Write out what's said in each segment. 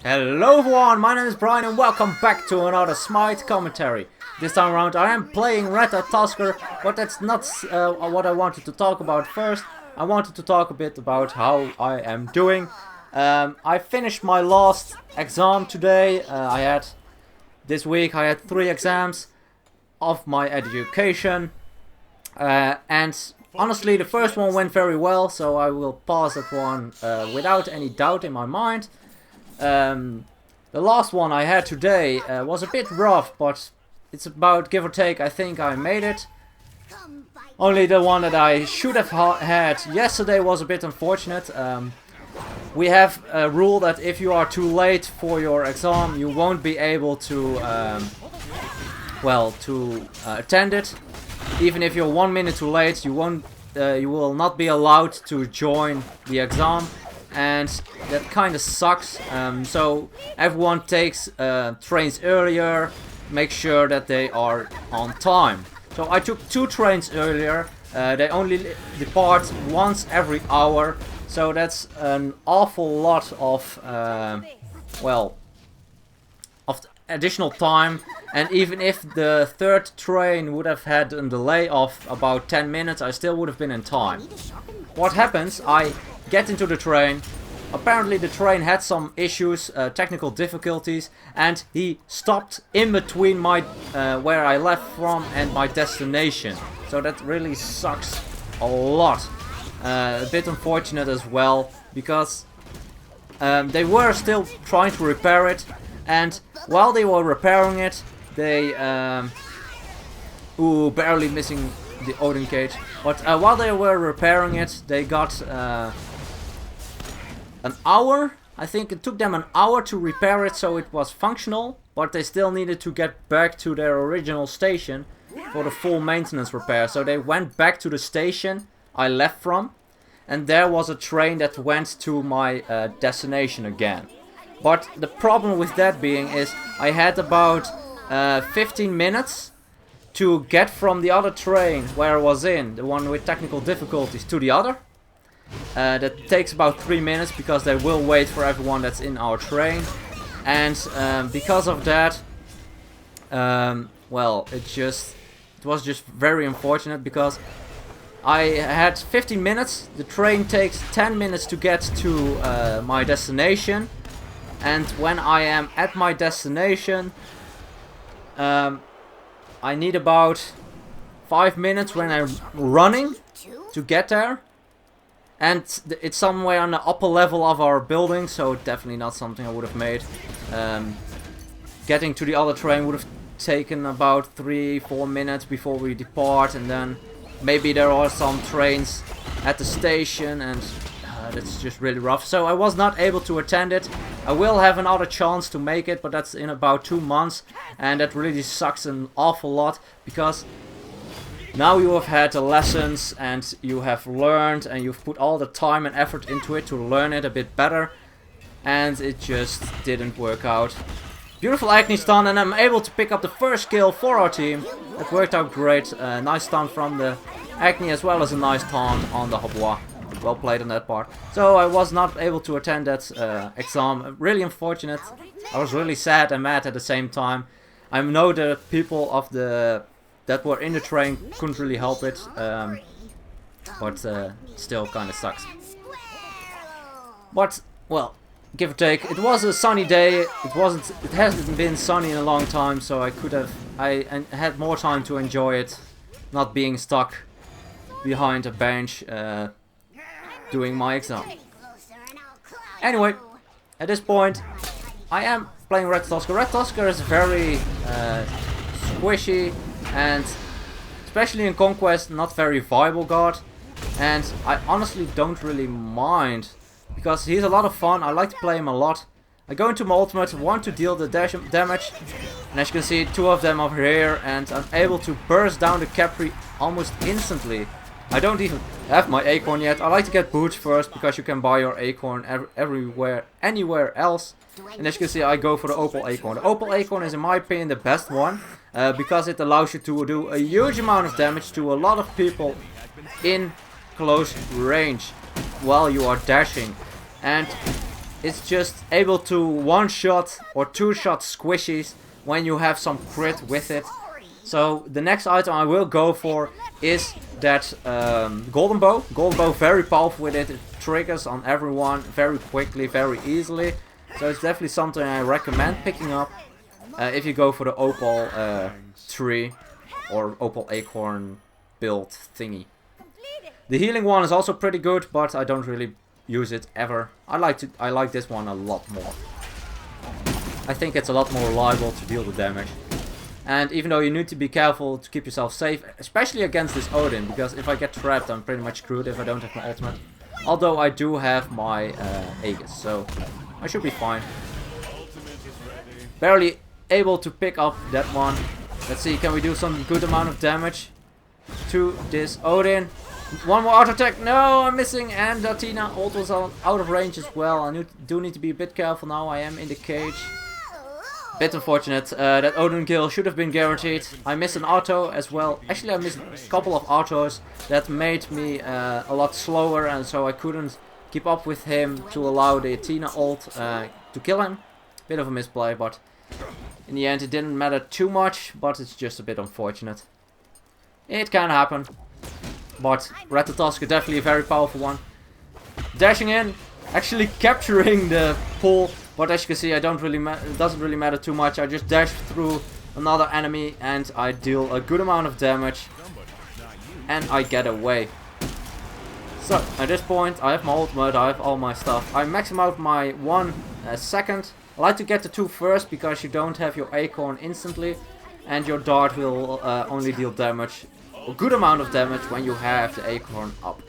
Hello everyone, my name is Brian and welcome back to another Smite commentary. This time around I am playing Ratatoskr, but that's not what I wanted to talk about first. I wanted to talk a bit about how I am doing. I finished my last exam today. This week I had 3 exams of my education. And honestly the first one went very well, so I will pass that one without any doubt in my mind. The last one I had today was a bit rough, but it's about give or take. I think I made it. Only the one that I should have had yesterday was a bit unfortunate. We have a rule that if you are too late for your exam, you won't be able to attend it. Even if you're 1 minute too late, you will not be allowed to join the exam. And that kind of sucks, so everyone takes trains earlier, make sure that they are on time. So I took 2 trains earlier, they only depart once every hour, so that's an awful lot of, additional time. And even if the 3rd train would have had a delay of about 10 minutes, I still would have been in time. What happens, I get into the train. Apparently the train had some issues, technical difficulties, and he stopped in between my where I left from and my destination. So that really sucks a lot. A bit unfortunate as well, because they were still trying to repair it, and while they were repairing it, they barely missing the Odin cage. But while they were repairing it, they got an hour. I think it took them an hour to repair it so it was functional, but they still needed to get back to their original station for the full maintenance repair. So they went back to the station I left from, and there was a train that went to my destination again. But the problem with that being is I had about 15 minutes to get from the other train where I was in, the one with technical difficulties, to the other. That takes about 3 minutes because they will wait for everyone that's in our train. And because of that, it was just very unfortunate, because I had 15 minutes. The train takes 10 minutes to get to my destination. And when I am at my destination, I need about 5 minutes when I'm running to get there. And it's somewhere on the upper level of our building, so definitely not something I would have made. Getting to the other train would have taken about 3-4 minutes before we depart, and then maybe there are some trains at the station, and that's just really rough. So I was not able to attend it. I will have another chance to make it, but that's in about 2 months, and that really sucks an awful lot, because now you have had the lessons and you have learned and you've put all the time and effort into it to learn it a bit better, and it just didn't work out. Beautiful Agni stun, and I'm able to pick up the first kill for our team. That worked out great. Nice stun from the Agni as well as a nice taunt on the Habois. Well played on that part. So I was not able to attend that exam. Really unfortunate. I was really sad and mad at the same time. I know the people of that were in the train couldn't really help it, but still kind of sucks. But well, give or take, it was a sunny day. It hasn't been sunny in a long time, so I had more time to enjoy it, not being stuck behind a bench doing my exam. Anyway, at this point, I am playing Ratatoskr. Ratatoskr is very squishy, and especially in Conquest, not very viable god. And I honestly don't really mind, because he's a lot of fun. I like to play him a lot. I go into my ultimate, want to deal the damage, and as you can see, 2 of them over here, and I'm able to burst down the Capri almost instantly. I don't even have my acorn yet. I like to get boots first, because you can buy your acorn anywhere else. And as you can see, I go for the opal acorn. The opal acorn is in my opinion the best one, because it allows you to do a huge amount of damage to a lot of people in close range while you are dashing. And it's just able to one-shot or two-shot squishies when you have some crit with it. So the next item I will go for is that golden bow. Golden bow, very powerful with it. It triggers on everyone very quickly, very easily. So it's definitely something I recommend picking up if you go for the opal tree or opal acorn build thingy. The healing one is also pretty good, but I don't really use it ever. I like this one a lot more. I think it's a lot more reliable to deal the damage. And even though you need to be careful to keep yourself safe, especially against this Odin, because if I get trapped I'm pretty much screwed if I don't have my ultimate. Although I do have my Aegis, so I should be fine. Barely able to pick up that one. Let's see, can we do some good amount of damage to this Odin? One more auto attack. No, I'm missing. And Athena ult was out of range as well. I do need to be a bit careful now. I am in the cage. Bit unfortunate. That Odin kill should have been guaranteed. I missed an auto as well. Actually, I missed a couple of autos that made me a lot slower, and so I couldn't keep up with him to allow the Athena ult to kill him. Bit of a misplay, but in the end it didn't matter too much, but it's just a bit unfortunate. It can happen. But Ratatoskr, definitely a very powerful one. Dashing in, actually capturing the pull. But as you can see, it doesn't really matter too much. I just dash through another enemy and I deal a good amount of damage. And I get away. So, at this point, I have my ultimate, I have all my stuff. I max out my 1 second. I like to get the 2 first because you don't have your acorn instantly. And your dart will only deal damage. A good amount of damage when you have the acorn up.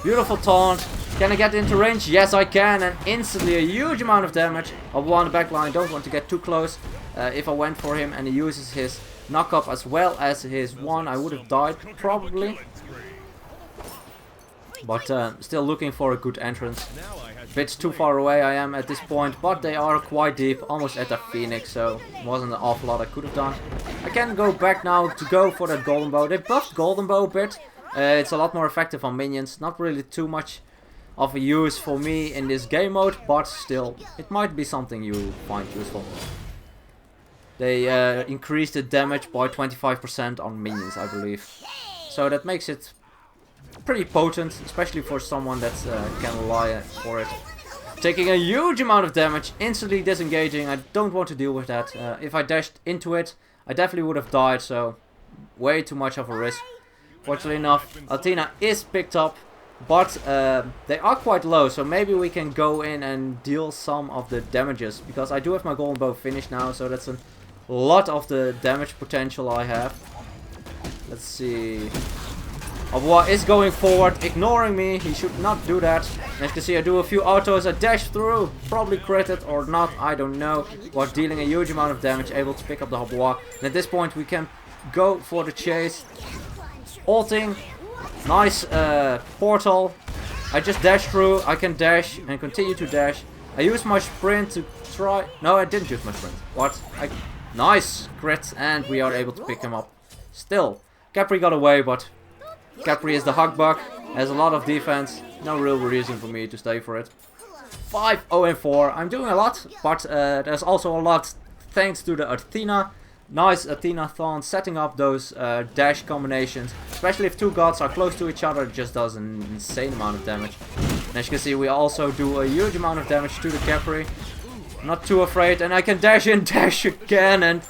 Beautiful taunt. Can I get into range? Yes, I can. And instantly a huge amount of damage. I'll go on the back line. Don't want to get too close. If I went for him and he uses his knock up as well as his one, I would have died probably. But still looking for a good entrance. Bit too far away I am at this point, but they are quite deep, almost at the Phoenix, so wasn't an awful lot I could have done. I can go back now to go for that golden bow. They buffed golden bow a bit. It's a lot more effective on minions. Not really too much of a use for me in this game mode, but still, it might be something you find useful. They increased the damage by 25% on minions, I believe. So that makes it pretty potent, especially for someone that can rely for it. Taking a huge amount of damage, instantly disengaging. I don't want to deal with that. If I dashed into it, I definitely would have died, so way too much of a risk. Fortunately enough, Athena is picked up, but they are quite low, so maybe we can go in and deal some of the damages, because I do have my golden bow finished now, so that's a lot of the damage potential I have. Let's see. Avoa is going forward, ignoring me. He should not do that. And as you can see, I do a few autos. I dash through, probably critted or not, I don't know. But dealing a huge amount of damage, able to pick up the Avoa. And at this point, we can go for the chase. Ulting, nice portal. I just dash through. I can dash and continue to dash. I use my sprint to try. No, I didn't use my sprint. What? Nice crit, and we are able to pick him up. Still, Capri got away, but Capri is the Huckbuck, has a lot of defense, no real reason for me to stay for it. 5-0-4, I'm doing a lot, but there's also a lot thanks to the Athena. Nice Athena-thon, setting up those dash combinations, especially if two gods are close to each other, it just does an insane amount of damage. And as you can see, we also do a huge amount of damage to the Capri. Not too afraid, and I can dash in, dash again, and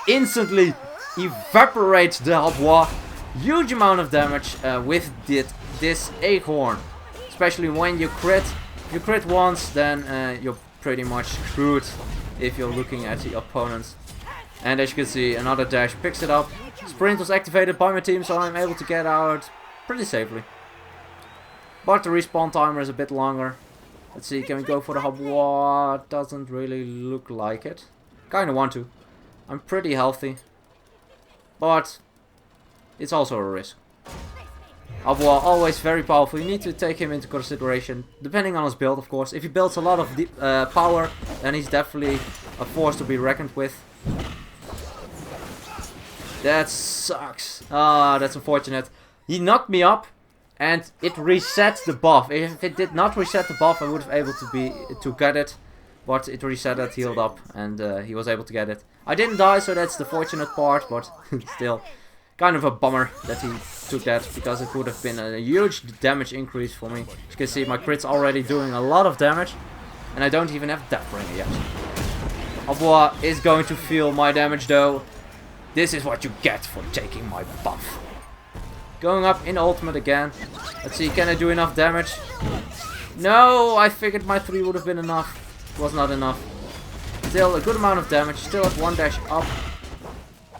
instantly evaporate the Avoa. Huge amount of damage with this acorn, especially when you crit. If you crit once, then you're pretty much screwed if you're looking at the opponents. And as you can see, another dash picks it up. Sprint was activated by my team, so I'm able to get out pretty safely. But the respawn timer is a bit longer. Let's see, can we go for the Avoa? Doesn't really look like it. Kinda want to. I'm pretty healthy, but it's also a risk. Avoa, always very powerful. You need to take him into consideration, depending on his build, of course. If he builds a lot of power, then he's definitely a force to be reckoned with. That sucks. Ah, that's unfortunate. He knocked me up, and it resets the buff. If it did not reset the buff, I would have able to get it, but it reset it, healed up, and he was able to get it. I didn't die, so that's the fortunate part, but still kind of a bummer that he took that, because it would have been a huge damage increase for me. As you can see, my crit's already doing a lot of damage, and I don't even have Deathbringer yet. Abois is going to feel my damage though. This is what you get for taking my buff. Going up in ultimate again. Let's see, can I do enough damage? No, I figured my 3 would have been enough. It was not enough. Still a good amount of damage, still at 1 dash up.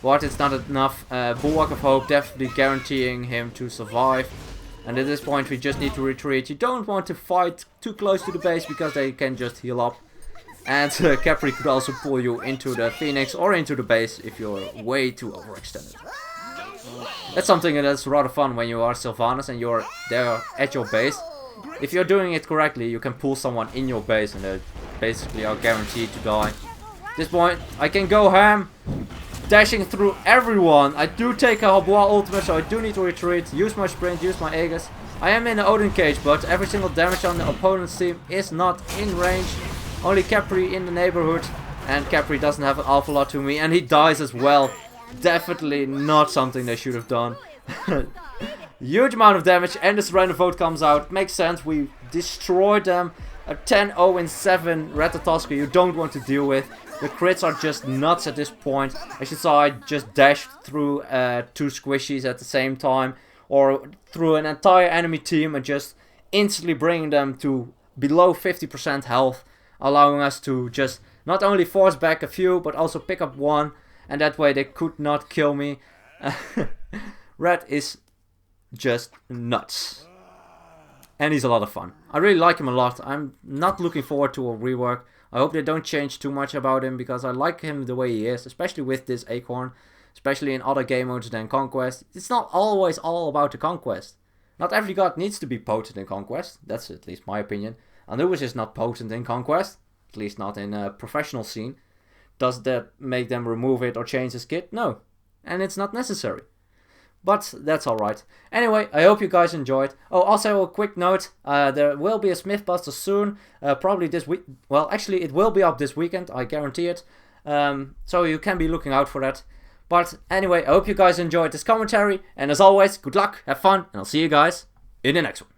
But it's not enough. Bulwark of Hope definitely guaranteeing him to survive. And at this point we just need to retreat. You don't want to fight too close to the base because they can just heal up. And Capri could also pull you into the Phoenix or into the base if you're way too overextended. That's something that's rather fun when you are Sylvanas and you're there at your base. If you're doing it correctly, you can pull someone in your base and they basically are guaranteed to die. At this point, I can go ham, dashing through everyone. I do take a Abois ultimate, so I do need to retreat, use my sprint, use my Aegis. I am in the Odin cage, but every single damage on the opponent's team is not in range. Only Capri in the neighborhood, and Capri doesn't have an awful lot to me, and he dies as well. Definitely not something they should have done. Huge amount of damage, and the surrender vote comes out. Makes sense, we destroyed them. A 10-0-7 Ratatoskr you don't want to deal with. The crits are just nuts at this point. As you saw, I just dashed through 2 squishies at the same time. Or through an entire enemy team and just instantly bringing them to below 50% health. Allowing us to just not only force back a few, but also pick up 1. And that way they could not kill me. Rat is just nuts. And he's a lot of fun. I really like him a lot. I'm not looking forward to a rework. I hope they don't change too much about him, because I like him the way he is. Especially with this Acorn. Especially in other game modes than Conquest. It's not always all about the Conquest. Not every god needs to be potent in Conquest. That's at least my opinion. Anubis is not potent in Conquest. At least not in a professional scene. Does that make them remove it or change his kit? No. And it's not necessary. But that's alright. Anyway, I hope you guys enjoyed. Oh, also a quick note. There will be a Smithbuster soon. Probably this week. Well, actually it will be up this weekend. I guarantee it. So you can be looking out for that. But anyway, I hope you guys enjoyed this commentary. And as always, good luck, have fun, and I'll see you guys in the next one.